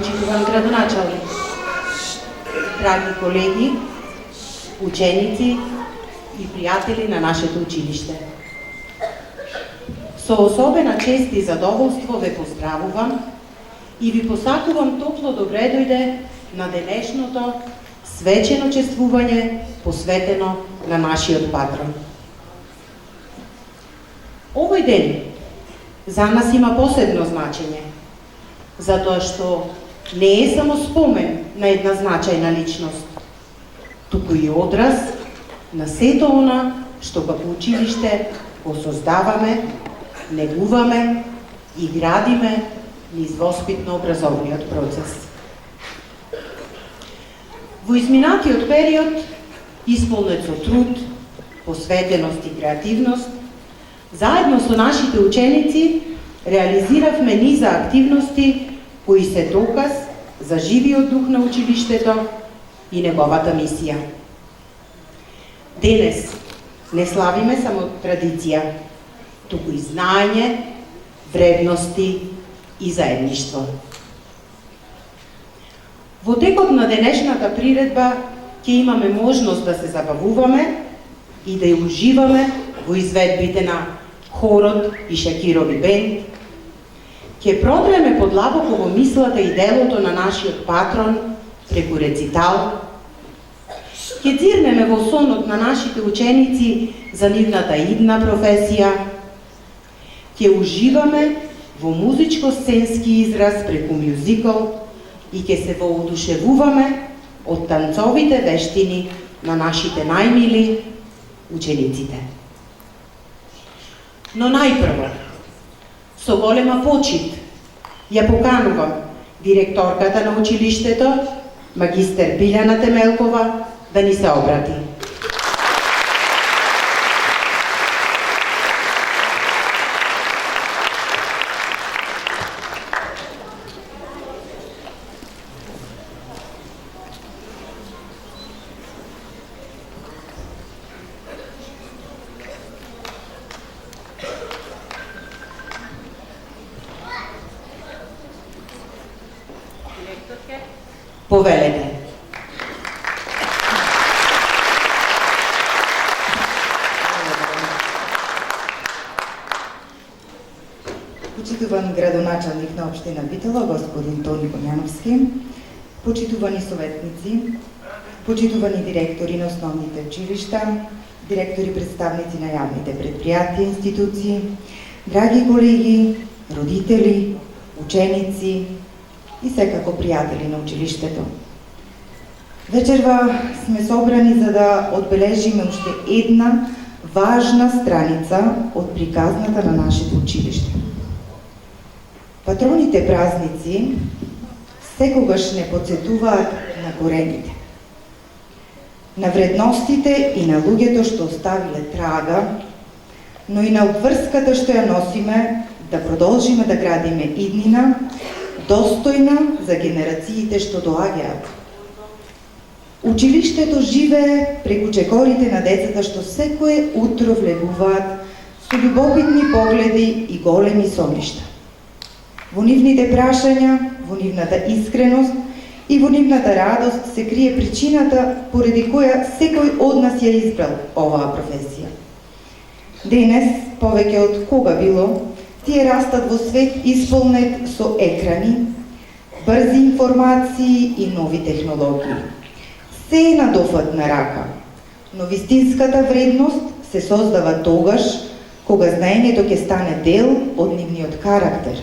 почитуван градоначалник, драги колеги, ученици и пријатели на нашето училиште. Со особена чест и задоволство ве поздравувам и ви посакувам топло добре дојде на денешното свечено чествување посветено на нашиот патрон. Овој ден за нас има посебно значење, затоа што не е само спомен на една значајна личност, туку и одраз на сето она што како училиште го создаваме, негуваме и градиме низ воспитно-образовниот процес. Во изминатиот период, исполнет со труд, посветеност и креативност, заедно со нашите ученици реализиравме низа активности кои се доказ за живиот дух на училиштето и неговата мисија. Денес не славиме само традиција, туку и знаење, вредности и заедништво. Во текот на денешната приредба ќе имаме можност да се забавуваме и да ја уживаме во изведбите на хорот и Шакирови бенд. Ќе продреме подлабоко во мислата и делото на нашиот патрон преку рецитал. Ќе дзирнеме во сонот на нашите ученици за нивната идна професија. Ќе уживаме во музичко-сценски израз преку мюзикл и ќе се воодушевуваме од танцовите вештини на нашите најмили учениците. Но најпрво, со голема почит, ја поканувам директорката на училиштето, магистер Билјана Темелкова, да ни се обрати. Повелете. Почитуван градоначалник на општина Битола, господин Тони Помјановски, почитувани советници, почитувани директори на основните училишта, директори представници на јавните предпријатија и институции, драги колеги, родители, ученици и секако пријатели на училиштето. Вечерва сме собрани за да одбележиме уште една важна страница од приказната на нашето училиште. Патроните празници секогаш не подсетуваат на корените, на вредностите и на луѓето што оставиле трага, но и на обврската што ја носиме да продолжиме да градиме иднина, достојна за генерациите што доаѓаат. Училиштето живее преку чекорите на децата што секое утро влегуваат со љубопитни погледи и големи соништа. Во нивните прашања, во нивната искреност и во нивната радост се крие причината поради која секој од нас ја избрал оваа професија. Денес, повеќе од кога било, тие растат во свет исполнет со екрани, брзи информации и нови технологии. Се е на дофат на рака, но вистинската вредност се создава тогаш кога знаењето ќе стане дел од нивниот карактер,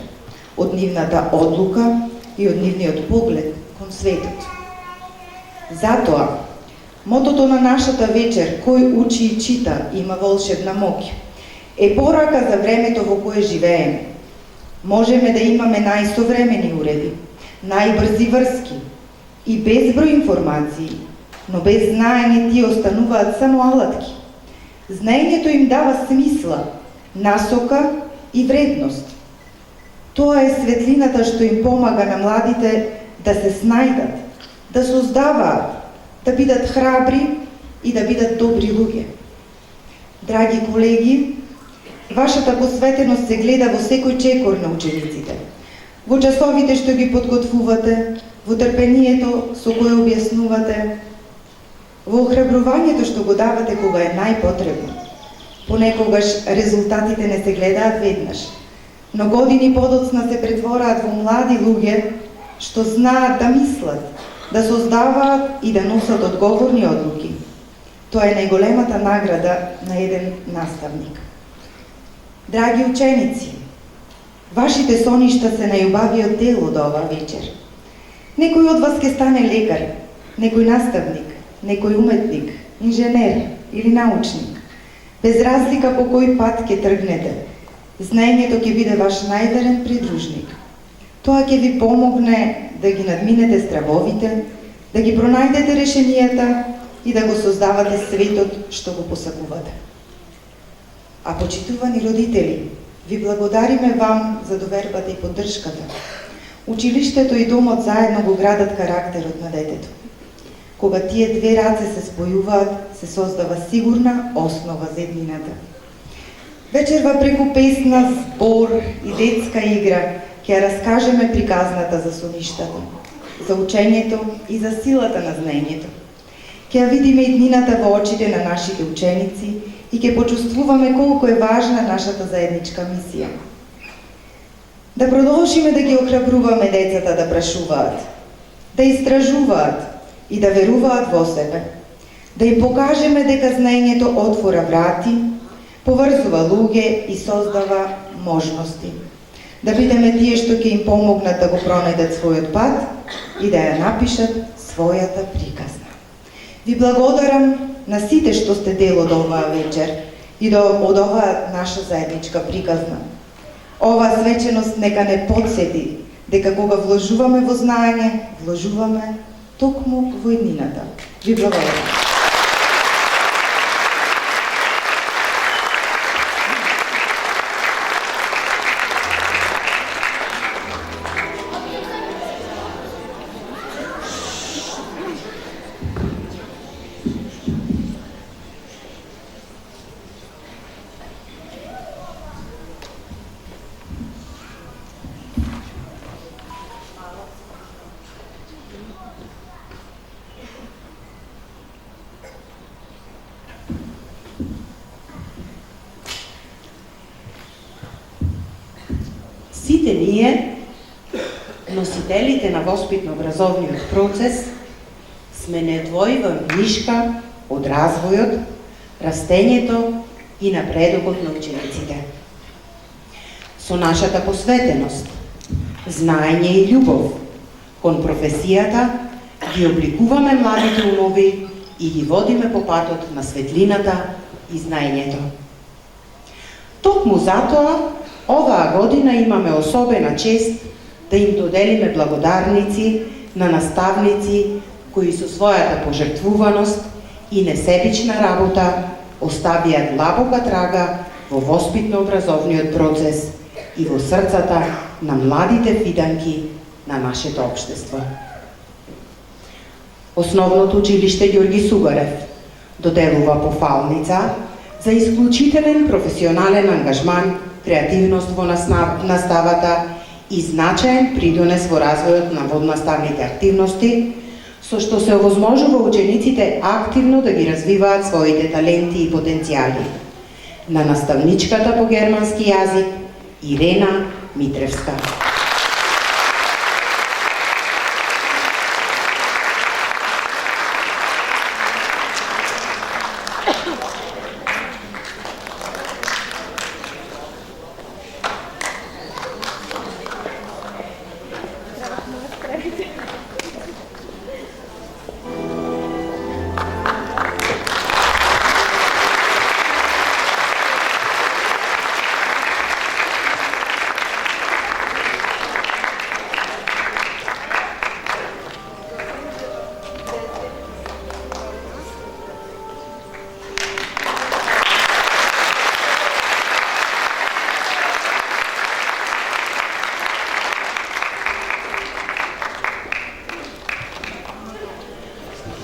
од нивната одлука и од нивниот поглед кон светот. Затоа, мотото на нашата вечер, кој учи и чита, има волшебна моќ, е порака за времето во кое живееме. Можеме да имаме најсовремени уреди, најбрзи врски и безброј информации, но без знаење тие остануваат само алатки. Знаењето им дава смисла, насока и вредност. Тоа е светлината што им помага на младите да се снајдат, да создаваат, да бидат храбри и да бидат добри луѓе. Драги колеги, вашата посветеност се гледа во секој чекор на учениците, во часовите што ги подготвувате, во трпението со кое објаснувате, во охрабрувањето што го давате кога е најпотребно. Понекогаш резултатите не се гледаат веднаш, но години подоцна се претвораат во млади луѓе што знаат да мислат, да создаваат и да носат одговорни одлуки. Тоа е најголемата награда на еден наставник. Драги ученици, вашите соништа се најубавиот дел од оваа вечер. Некој од вас ќе стане лекар, некој наставник, некој уметник, инженер или научник. Без разлика по кој пат ќе тргнете, знаењето ќе биде ваш најверен придружник. Тоа ќе ви помогне да ги надминете стравовите, да ги пронајдете решенијата и да го создавате светот што го посакувате. А почитувани родители, ви благодариме вам за довербата и поддршката. Училиштето и домот заедно го градат карактерот на детето. Кога тие две раце се спојуваат, се создава сигурна основа за еднината. Вечерва преку песна, збор и детска игра ќе ја раскажеме приказната за соништата, за учењето и за силата на знаењето. Ќе ја видиме еднината во очите на нашите ученици и ќе почувствуваме колку е важна нашата заедничка мисија. Да продолжиме да ги охрабруваме децата да прашуваат, да истражуваат и да веруваат во себе, да им покажеме дека знаењето отвора врати, поврзува луѓе и создава можности. Да бидеме тие што ќе им помогнат да го пронајдат својот пат и да ја напишат својата приказна. Ви благодарам на сите што сте дел од оваа вечер и од оваа наша заедничка приказна. Оваа свеченост нека не потсети дека кога вложуваме во знаење, вложуваме токму во еднината. Ви благодарам. Сите ние, носителите на воспитно-образовниот процес, сме неодвојива нишка од развојот, растењето и напредокот на учениците. Со нашата посветеност, знаење и љубов кон професијата ги обликуваме младите умови и ги водиме по патот на светлината и знаењето. Токму затоа, оваа година имаме особена чест да им доделиме благодарници на наставници кои со својата пожртвуваност и несебична работа оставија длабока трага во воспитно-образовниот процес и во срцата на младите фиданки на нашето општество. Основното училиште Ѓорги Сугарев доделува пофалница за исклучителен професионален ангажман, креативност во наставата и значаен придонес во развојот на воднаставните активности, со што се овозможува учениците активно да ги развиваат своите таленти и потенцијали. На наставничката по германски јазик Ирена Митревска.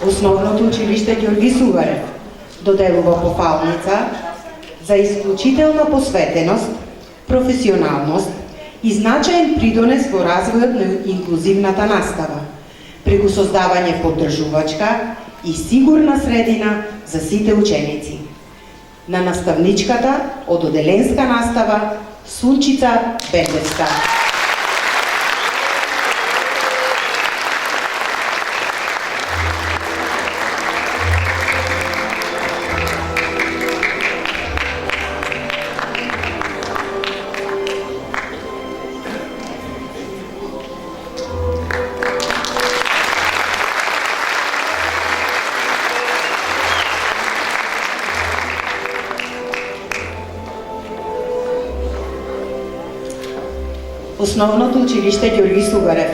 Основното училиште Ѓорги Сугарев доделува пофалница за исклучителна посветеност, професионалност и значаен придонес во развојот на инклузивната настава, преку создавање поддржувачка и сигурна средина за сите ученици. На наставничката од оделенска настава Сунчица Бендевска. Основното училиште Ѓорги Сугарев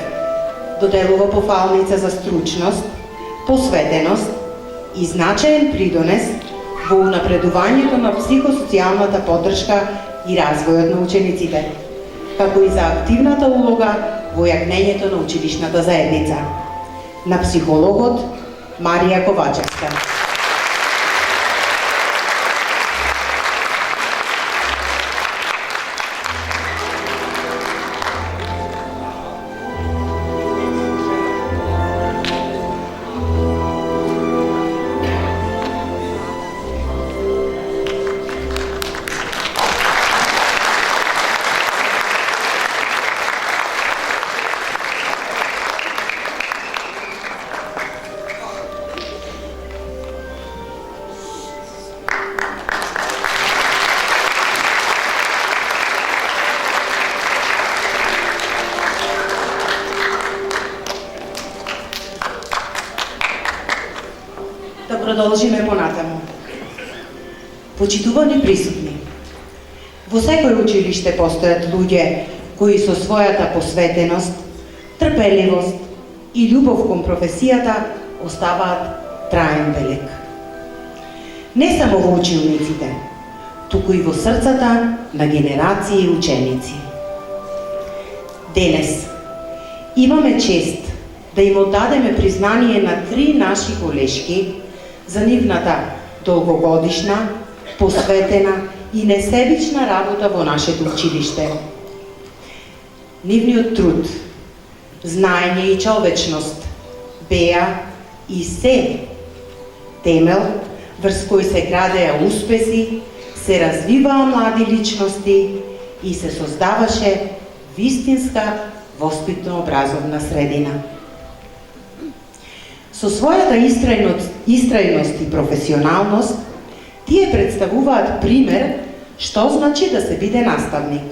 доделува пофалница за стручност, посветеност и значаен придонес во унапредувањето на психосоцијалната поддршка и развојот на учениците, како и за активната улога во јагнењето на училишната заедница. На психологот Марија Ковачевска. Продолжиме понатаму. Почитувани присутни, во секој училиште постојат луѓе кои со својата посветеност, трпеливост и љубов кон професијата оставаат траен белег. Не само во училниците, туку и во срцата на генерации ученици. Денес имаме чест да им оддадеме признание на 3 наши колешки за нивната долгогодишна, посветена и несебична работа во нашето училиште. Нивниот труд, знаење и човечност беа и се темел врз кој се градеа успеси, се развиваа млади личности и се создаваше вистинска воспитно-образовна средина. Со својата истрајност и професионалност, тие представуваат пример што значи да се биде наставник,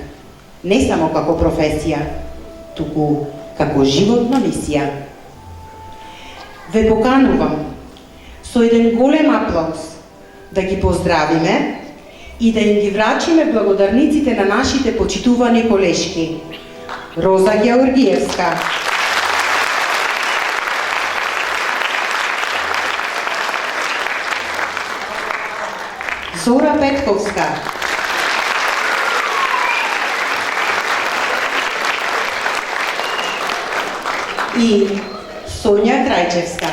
не само како професија, туку како животна мисија. Ве поканувам со еден голем аплауз да ги поздравиме и да им ги врачиме благодарниците на нашите почитувани колешки. Роза Георгиевска, Зора Петковска, и Соња Крајчевска.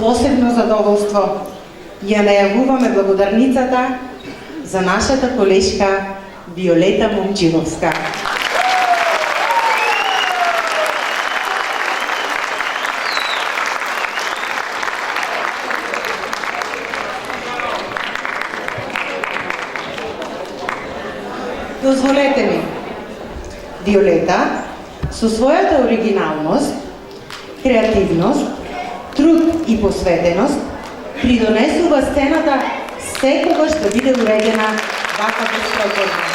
посебно задоволство ја најавуваме благодарницата за нашата колешка Виолета Момчиловска. Дозволете ми, Виолета, со својата оригиналност, креативност, труд и посветеност, придонесува сцената секогаш да биде уредена вака безпроблемно.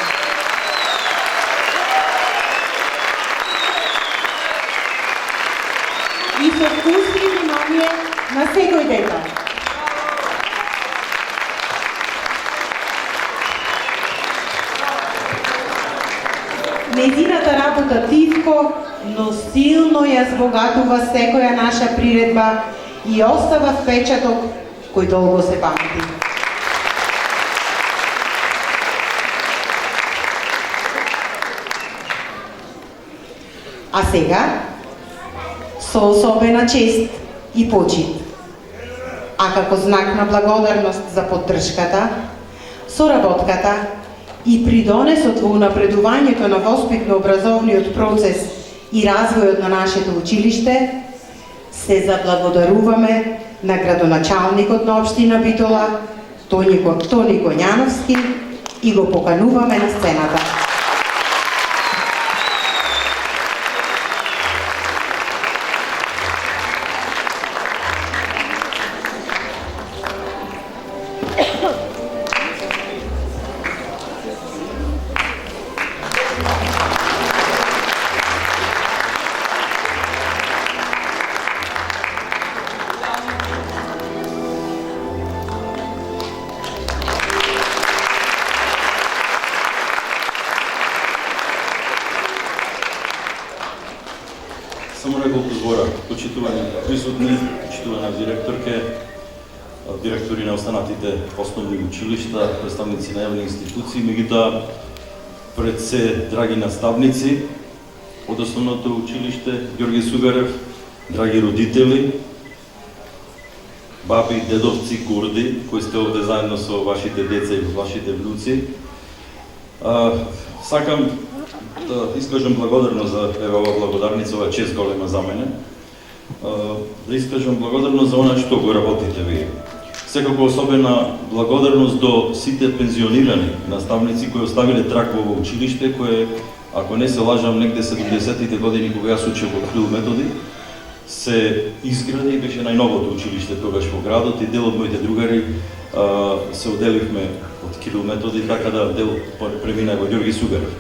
И со вкус и внимание на секој детал. Нејзината работа тивко, но силно ја збогатува секоја наша приредба и остава впечаток кој долго се памти. А сега, со особена чест и почит, а како знак на благодарност за поддршката, соработката и придонесот во унапредувањето на воспитно-образовниот процес и развојот на нашето училиште, се заблагодаруваме на градоначалникот на општина Битола, Тони Гоњановски, и го покануваме на сцената. Само неколку збора, почитувани присутни, почитувана директорке, директори на останатите основни училишта, представници на јавни институции, меѓутоа пред се драги наставници од основното училиште Ѓорги Сугарев, драги родители, баби, дедовци, курди, кои сте овде заедно со вашите деца и вашите внуци. Сакам да искажам благодарност за ова благодарница, ова чест голема за мене. Да искажам благодарност за она што го работите вие. Секако особена благодарност до сите пензионирани наставници кои оставиле трак во ово училиште, кое, ако не се лажам, негде 70-тите години кога јас учев во Кирил Методи, се изгради и беше најновото училиште тогаш во градот и дел од моите другари се оделивме од Кирил Методи, така да дел премина во Ѓорги Сугарев.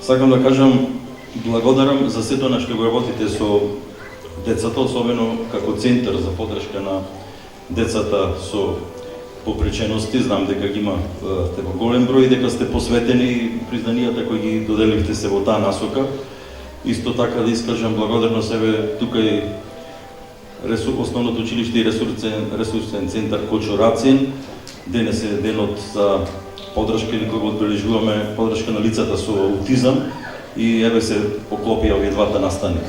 Сакам да кажам, благодарам за сето на што го работите со децата, особено како центар за поддршка на децата со попречености. Знам дека ги има во голем број, дека сте посветени, признанијата кои ги доделивте се во таа насока. Исто така да искажам благодарност себе тука и основното училиште и ресурсен центар Кочо Рацин. Денес е денот за поддршка или кој го одбележуваме поддршка на лицата со аутизам и еве се поклопија овие двата настани.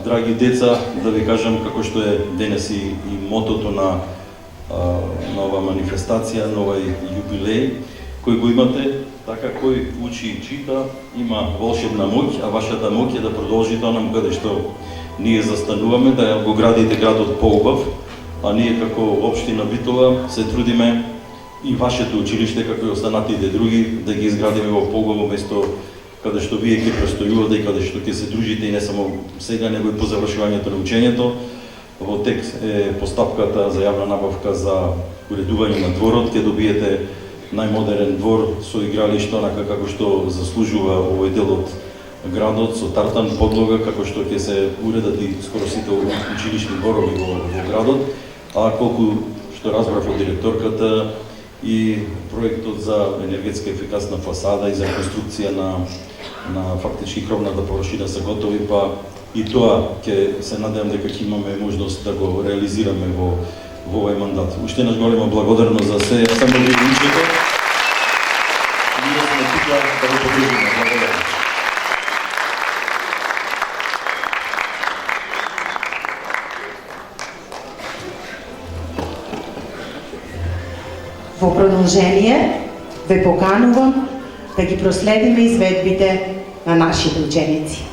Драги деца, да ви кажам како што е денес и мотото на ова манифестација, на овој јубилеј кој го имате, така кој учи и чита, има волшебна моќ, а вашата моќ е да продолжи онам каде што ние застануваме, да го градите градот поубав, а ние како општина Битола се трудиме и вашето училиште, како и останатите други, да ги изградиме во поубаво место каде што вие ќе престојувате и каде што ќе се дружите и не само сега, него и по завршувањето на учењето. Во тек е постапката за јавна набавка за уредување на дворот, ќе добиете најмодерен двор со игралиште, онака како што заслужува овој дел од градот, со тартан подлога, како што ќе се уредат и скоро сите училишни дворови во градот. А колку што разбрав од директорката, и проектот за енергетска ефикасна фасада и за конструкција на фактички кровната површина се готови, па и тоа ќе се надевам дека ќе имаме можност да го реализираме во овој мандат. Уште еднаш голема благодарност за се, само ви учите. Ние сме тука да го подржиме. Благодарам. Во продолжение, ве поканувам да ги проследиме изведбите на нашите ученици.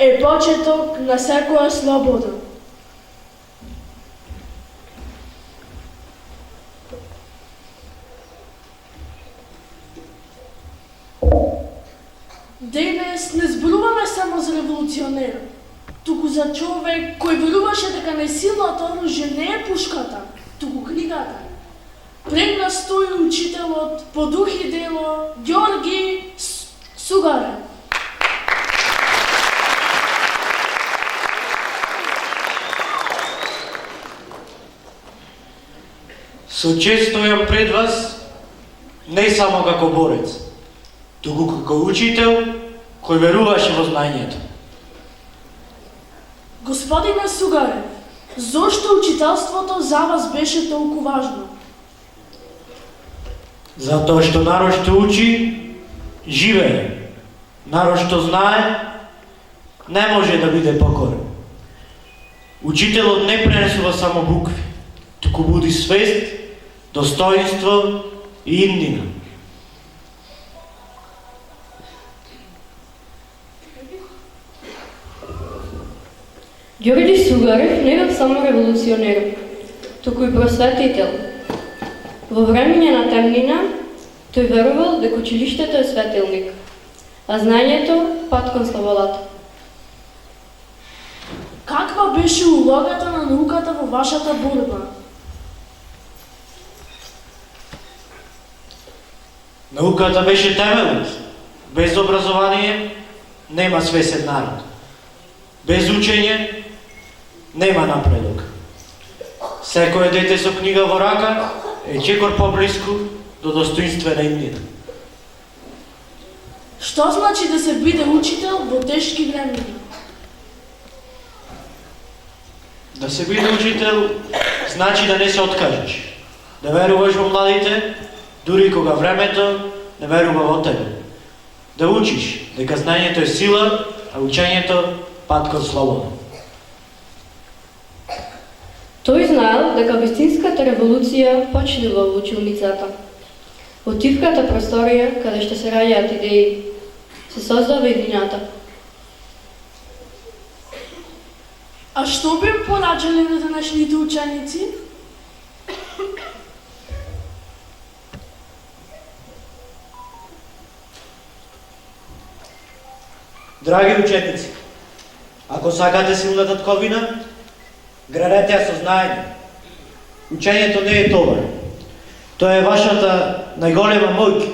е почеток на секоја слобода. Денес не зборуваме само за револуционер, туку за човек кој веруваше дека најсилното оружје не е пушката, туку книгата. Пред нас стои учителот по дух и дело Ѓорги Сугарев. Со чест стојам пред вас не само како борец, туку како учител кој веруваше во знаењето. Господине Сугарев, зошто учителството за вас беше толку важно? Затоа што народ што учи, живее. Народ што знае, не може да биде покорен. Учителот не пренесува само букви, туку буди свест, достоинство и иднина. Ѓорги Сугарев не бил само револуционер, туку и просветител. Во времење на темнина, тој верувал дека училиштето е светилник, а знаењето пат кон слободата. Каква беше улогата на науката во вашата борба? Науката беше темелот. Без образование нема свесен народ. Без учење нема напредок. Секое дете со книга во рака е чекор поблиску до достоинствена иднина. Што значи да се биде учител во тешки времена? Да се биде учител значи да не се откажеш. Да веруваш во младите, дури кога времето не верува во тебе. Да учиш дека знаењето е сила, а учењето пат кон слобода. Тој знаел дека вистинската револуција почнува во училницата. Во тивката просторија, каде што се раѓаат идеи, се создава иднината. А што би им пораџали на денешните ученици? Драги ученици, ако сакате силна татковина, градете ја со знаење. Учењето не е товар. Тоа е вашата најголема моќ.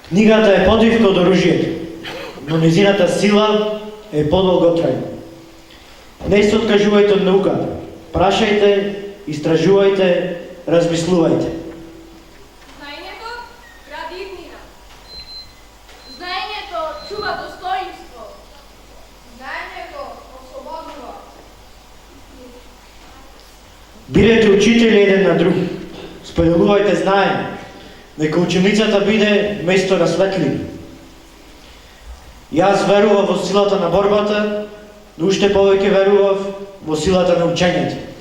Книгата е подвивка од оружието, но незината сила е подолготрајна. Не се откажувајте од науката. Прашајте, истражувајте, размислувајте. Знаењето гради иднина. Знаењето чува достоинство. Знаењето ослободува. Бидете учители еден на друг. Споделувајте знаење. Нека ученицата биде место на светлина. Јас верував во силата на борбата, но уште повеќе верував во силата на учењето.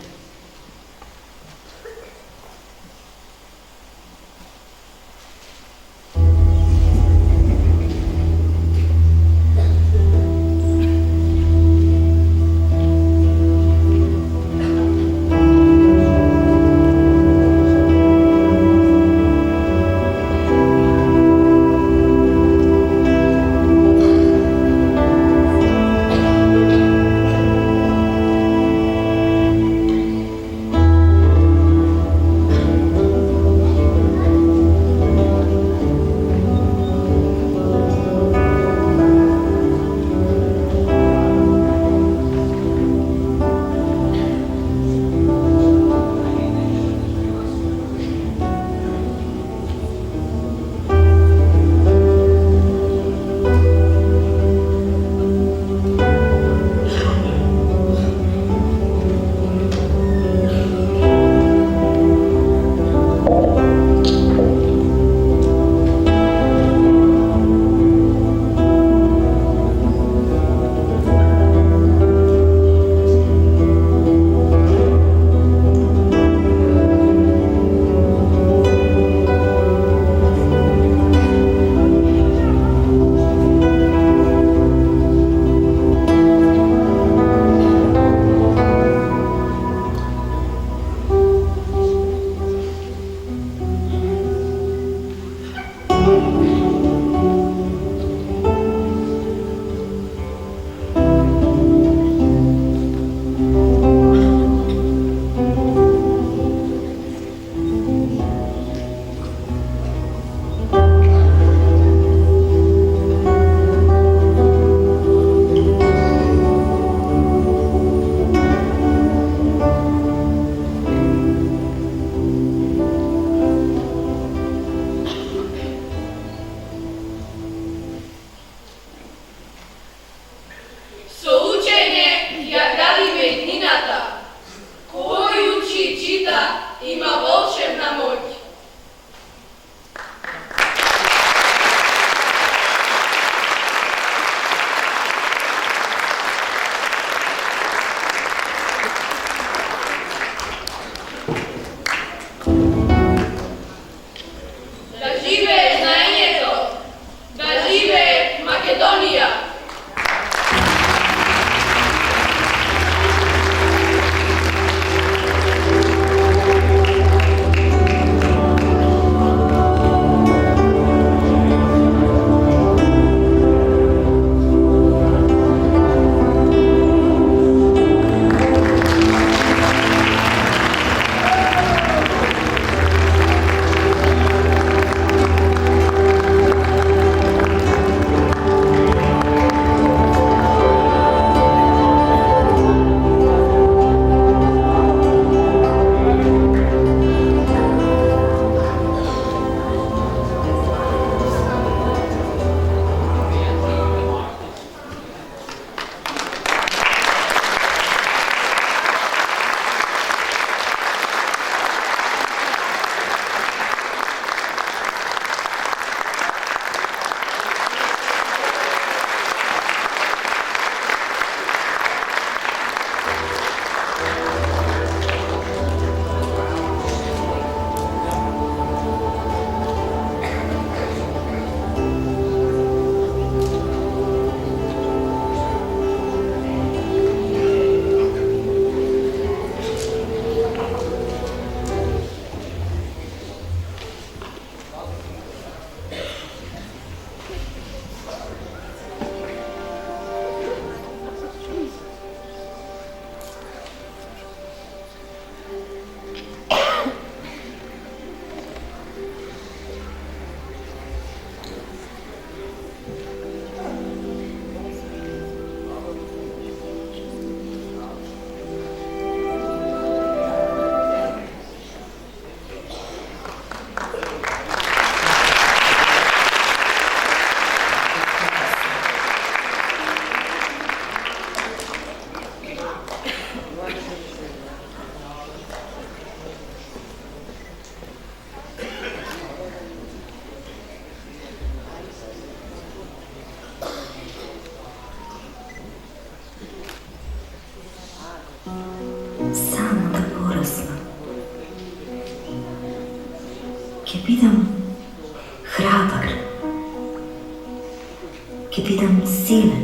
ќе бидам силен,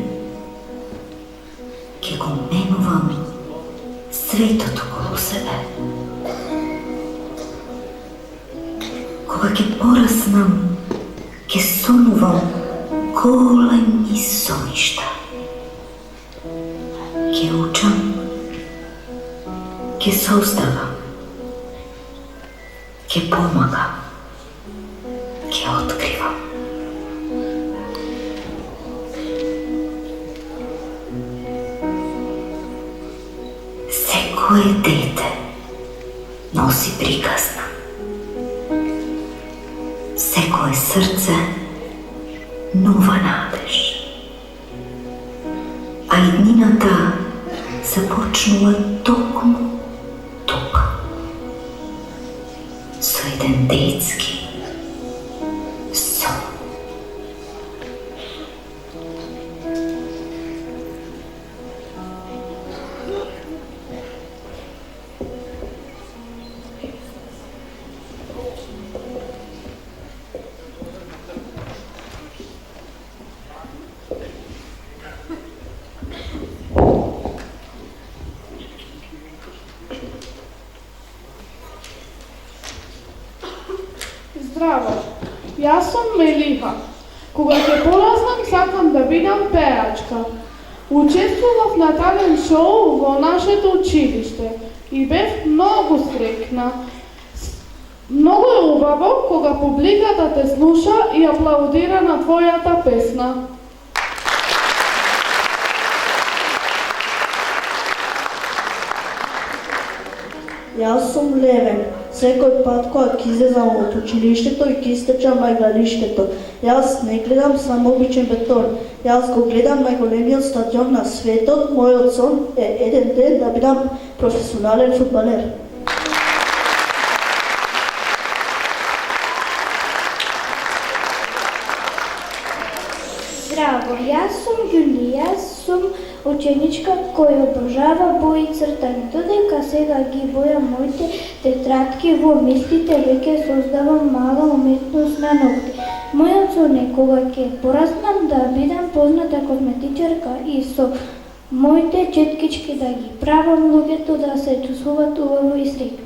ќе го менувам светот околу себе. Кога ќе пораснам, ќе сонувам големи соништа. Ќе учам, ќе создавам, ќе помагам, ќе откривам. Секое дете носи приказна. Секое срце нова надеж. А иднината започнува токму тука. Со еден детски сон. Здраво, јас сум Мелиха. Кога ќе пораснам, сакам да бидам пеачка. Учествував на талент шоу во нашето училиште и бев многу среќна. Многу е убаво кога публиката те слуша и аплаудира на твојата песна. Јас сум Левен. Секој пат кога ќе излезам од училиштето и ќе истечам на игралиштето, јас не гледам само обичен бетон. Јас го гледам најголемиот стадион на светот. Мојот сон е еден ден да бидам професионален фудбалер. Здраво, јас сум Јули, јас сум ученичка која обожава бои и цртање. Додека сега ги бојам моите тетрадки во мислите, веќе создавам мала уметност на ногти. Мојот сон е кога ќе пораснам да бидам позната косметичарка и со моите четкички да ги правам луѓето да се чувствуваат убаво и среќни.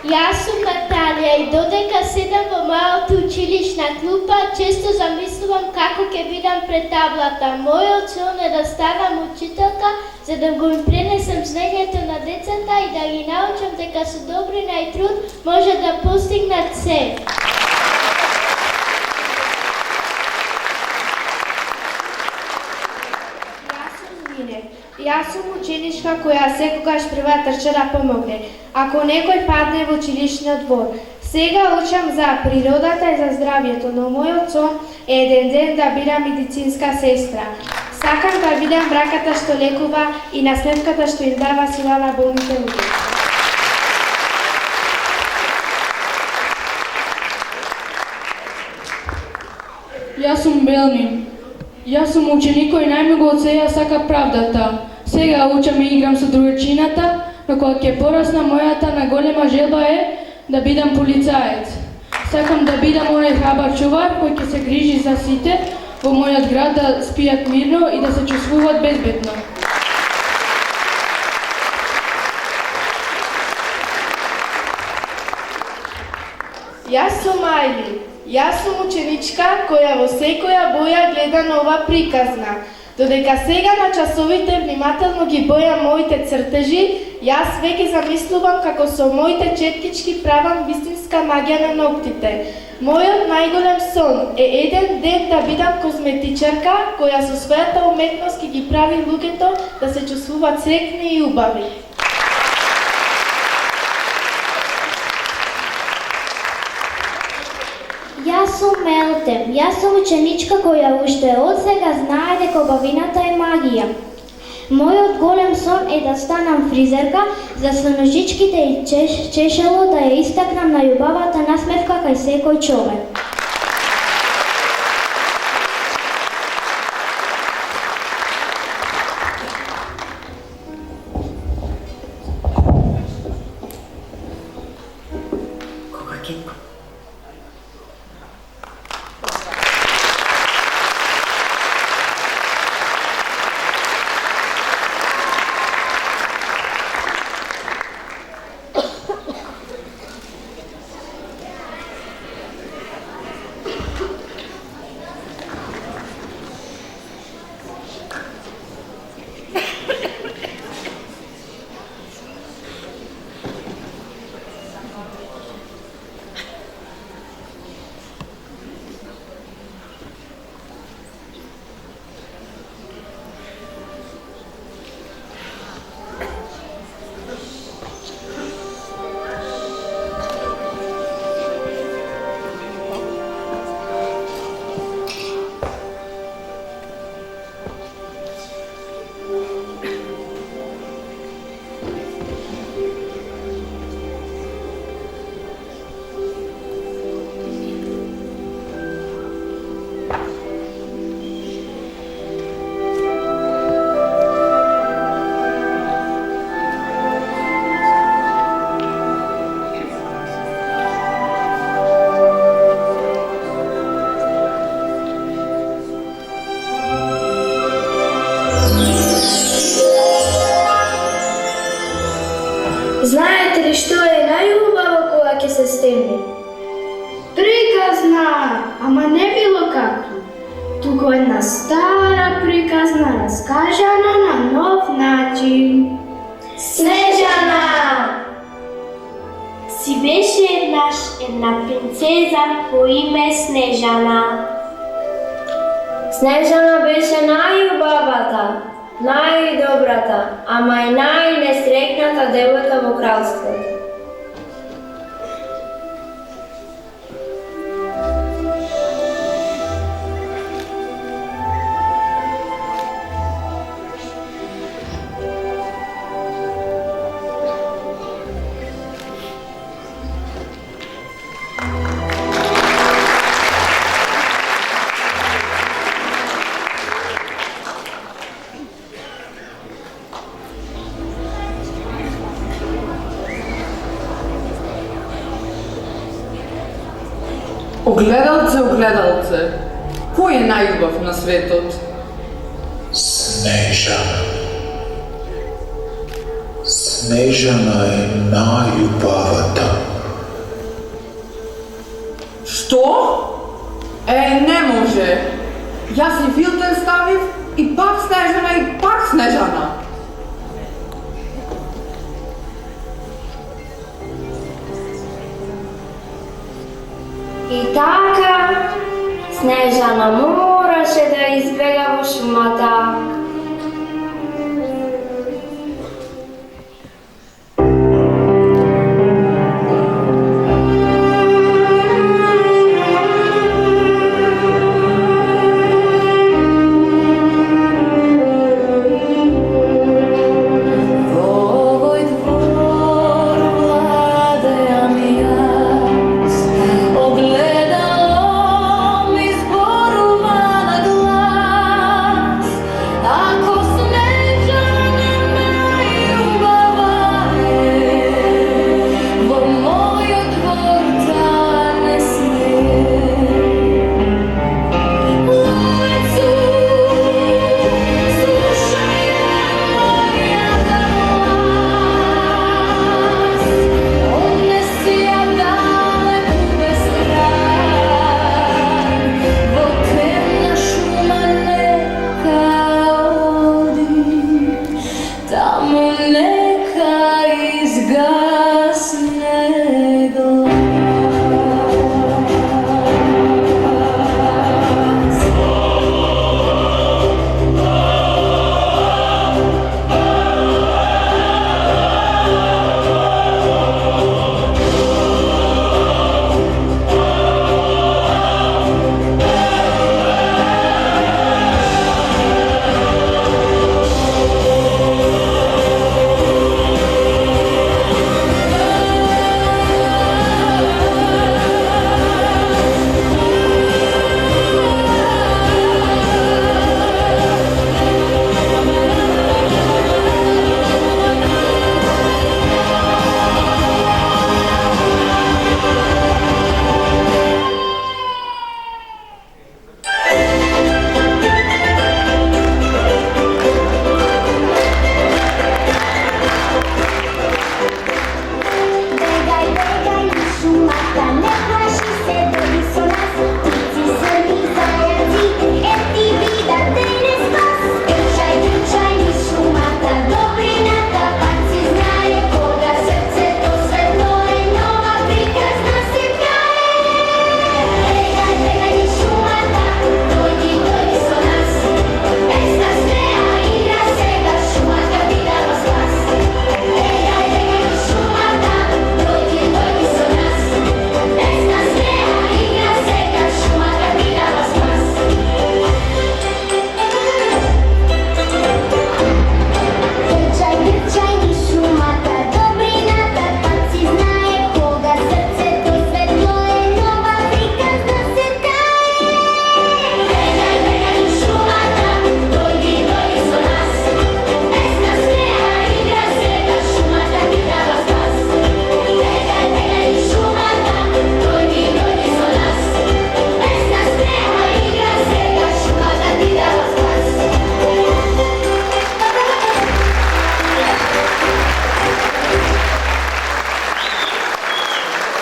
Јас сум Наталија и додека седам во малата училишна клупа, често замислувам како ќе бидам пред таблата. Мојот сон е да станам учителка, за да го им пренесам знаењето на децата и да ги научам дека со добрина и труд може да постигнат се. Јас сум ученичка која секогаш прва трча да помогне, ако некој падне во училишниот двор. Сега учам за природата и за здравјето, но мојот сон е еден ден да бидам медицинска сестра. Сакам да бидам браката што лекува и наследката што им дава сила на болните луѓе. Јас сум Белни. Јас сум ученик кој најмногу од сеја сака правдата. Сега учам и играм со другарчината, но кога ќе пораснам, мојата најголема желба е да бидам полицаец. Сакам да бидам оној храбар чувар кој ќе се грижи за сите во мојот град да спијат мирно и да се чувствуваат безбедно. Јас сум Ајли. Јас сум ученичка која во секоја боја гледа нова приказна. Додека сега на часовите внимателно ги бојам моите цртежи, јас веќе замислувам како со моите четкички правам вистинска магија на ноктите. Мојот најголем сон е еден ден да бидам косметичарка која со својата уметност ќе ги прави луѓето да се чувствуваат среќни и убави. Јас сум Мелтем. Јас сум ученичка која уште од сега знае дека убавината е магија. Мојот голем сон е да станам фризерка, за со ножичките и чешело да ја истакнам на љубавата насмевка кај секој човек. Кеко. Знаете ли што е најубаво кога ќе се стемни? Приказна, ама не било како. Туку една стара приказна раскажана на нов начин. Снежана! Си беше еднаш една принцеза по име Снежана. Снежана беше најубавата, најдобрата, ама и најнесреќната девојка во кралството. Огледалце, огледалце, кој е најубав на светот? Снежана. Снежана е најубавата. Што? Не може. Јас и филтер ставив и пак Снежана и пак Снежана. И така, Снежана мораше да избега во шумата. Ogledalo mi zborува на глас,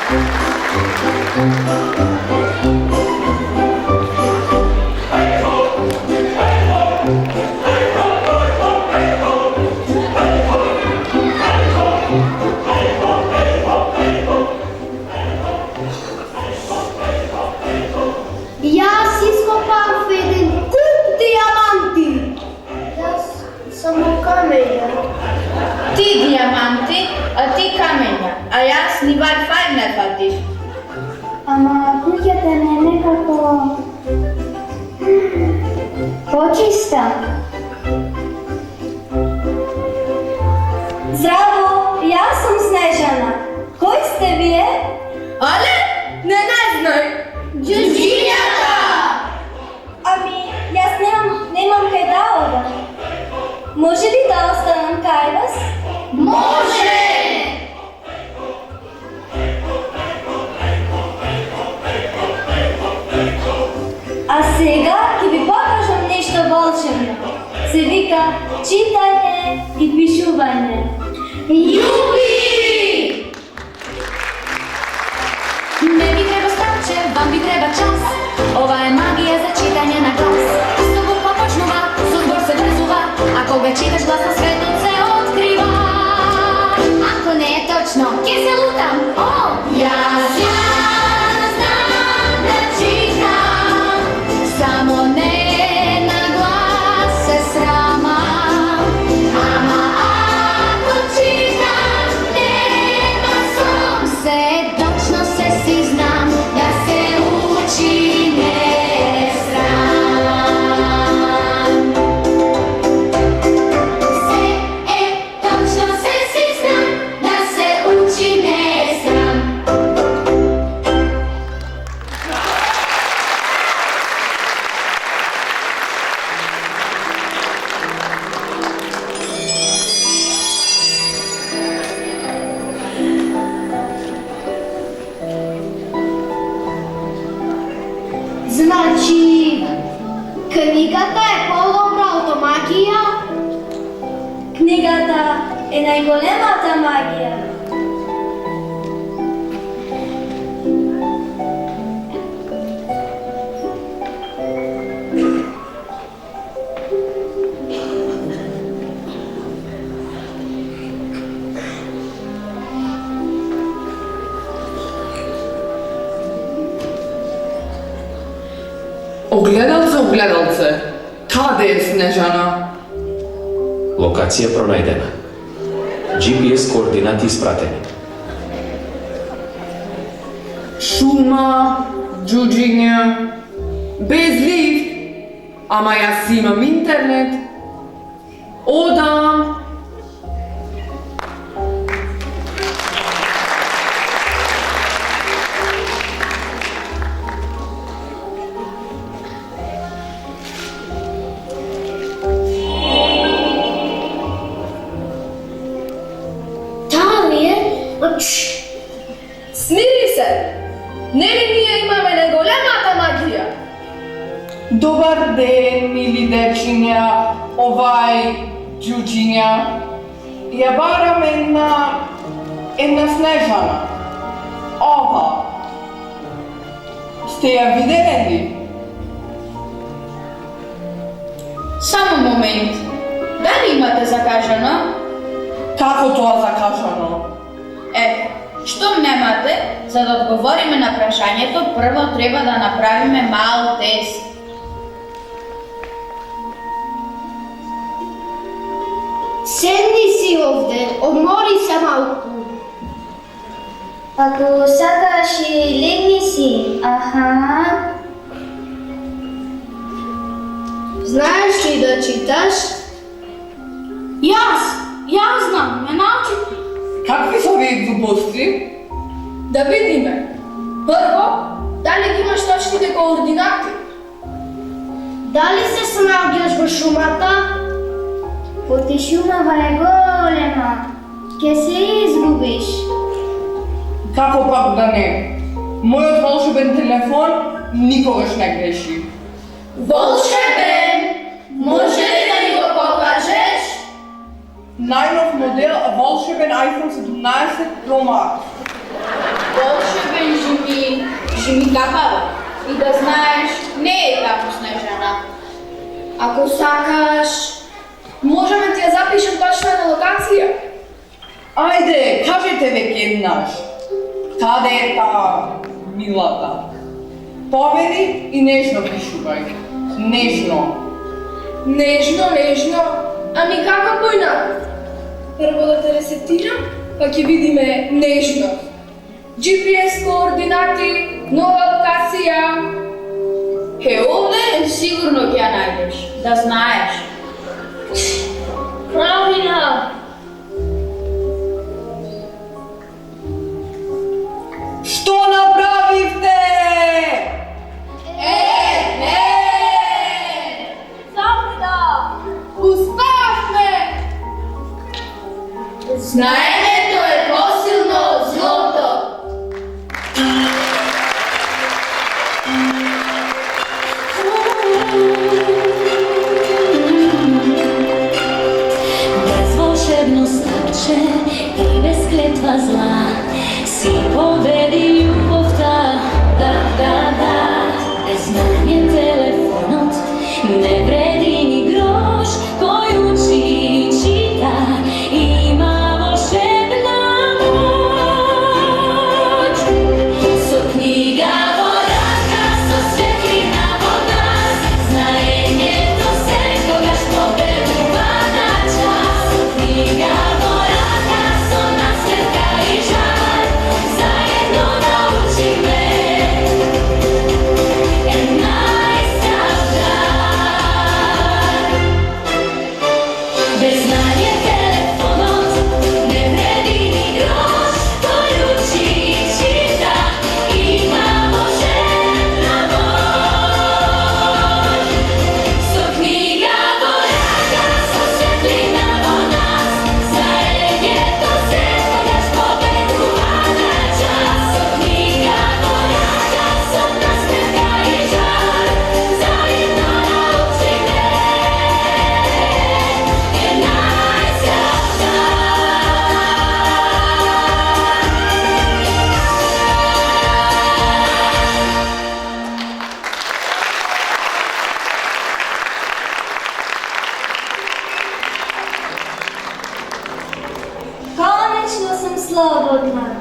Јас ископав еден куп дијаманти. Јас само камења. Ти дијаманти, а ти камења, а јас ни Wi-Fi не фатив. Ама куќата не е некако почиста. Здраво, јас сум Снежана. Кој сте вие? Але? Не знај. Џуџињата! Ами, јас немам кај да одам. Може ли да останам кај вас? Може! А сега ќе ви покажам нешто волшебно. Се вика читање и пишување. Јуби! Не ви треба стаче, вам ви треба час. Ова е магија за читање на глас. Звук почнува, со збор се врзува, а кога читаш гласно светот се открива. Ако не е точно, ќе се лутам. О, јас знам да читам, само не на глас се срамам. Ама ако читам, нема сум се, точно се си знам, да се учи не е срам. Се е, точно се си знам, да се учи не е срам. Значи, книгата е по-добра од магија? Книгата е најголемата магија. Огледалце, каде е Снежана? Локација пронајдена. GPS координати испратени. Шума, џуџиња, без лифт, ама јас имам интернет. Одам. Смири се! Нели ние имаме најголемата магија? Добар ден, мили дечиња, овај џуџиња. Ја барам една Снежана. Ова. Сте ја виделе ли? Само момент. Дали имате закажано? Како тоа закажано? Штом немате, за да одговориме на прашањето, прво треба да направиме мал тест. Седни си овде, одмори се малку. Ако сакаш и легни си. Аха. Знаеш ли да читаш? Јас знам, ме научи. Какви се овие глупости? Да видиме. Прво, дали ги имаш точните координати? Дали се снаоѓаш во шумата? Поти шумава е голема. Ке се изгубиш. Како пак да не? Мојот волшебен телефон никогаш не греши. Волшебен! Може ли да ни го покажеш? Најнов модел волшебен iPhone 17 Pro Max. Волшебен ми капава. И да знаеш, не е тако Снежана. Ако сакаш, можеме ти ја запишем точна локација. Ајде, кажете веќе еднаш. Каде е таа милата? Повери и нежно пишувај. Нежно. Нежно, нежно. Ами како поинаку? Прво да те ресетирам, па ќе видиме нежно. GPS координати, нова локација. Овде сигурно ќе ја најдеш, да знаеш. Правина! Што направивте? Забуда! Успеавме! Знаењето е посилно од злото. Без волшебно снапче и без клетва зла си победи љубовта, да. Без знање телефонот не вреди ни грош, кој учи и чита, има волшебна моќ. Со книга во рака, со светлина во нас, знаењето секогаш победува на час. Со книга во рака, со насветка и жар, заедно научиме најстрав дар. Без знање телефонот не вреди ни грош, кој учи и чита, има волшебна моќ. Со книга во рака, со светлина во нас, знаењето секогаш победува на час. Со книга во рака, со насметка и жар, заедно научиме најстрав Конечно съм слободна.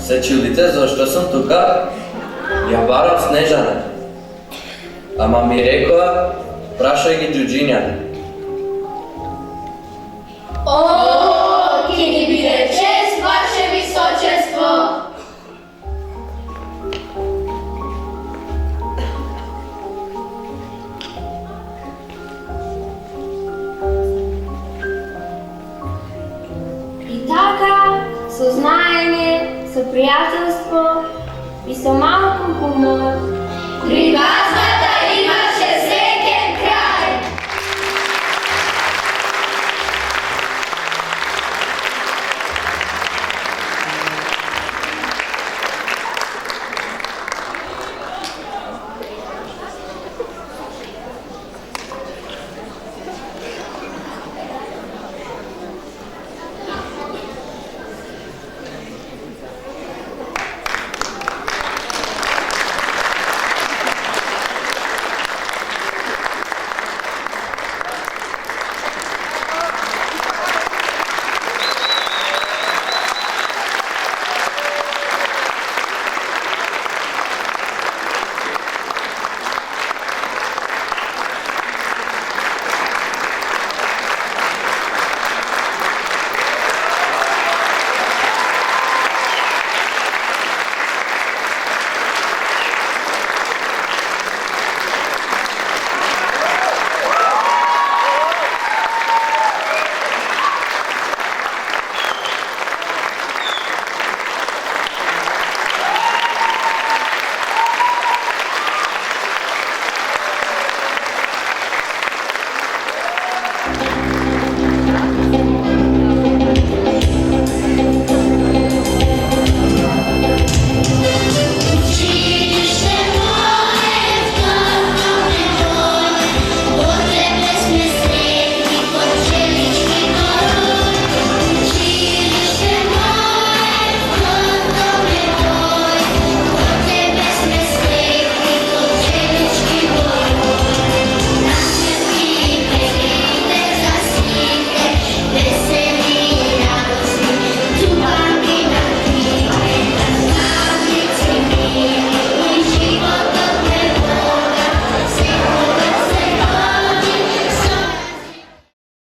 Се чудите зашто сум тука? Ја барам Снежана. Ама ми рекоа, прашај ги џуџињата. О, ќе ни биде чест, ваше височество! И така, со знаење, со пријателство и со малку хумор, Приказна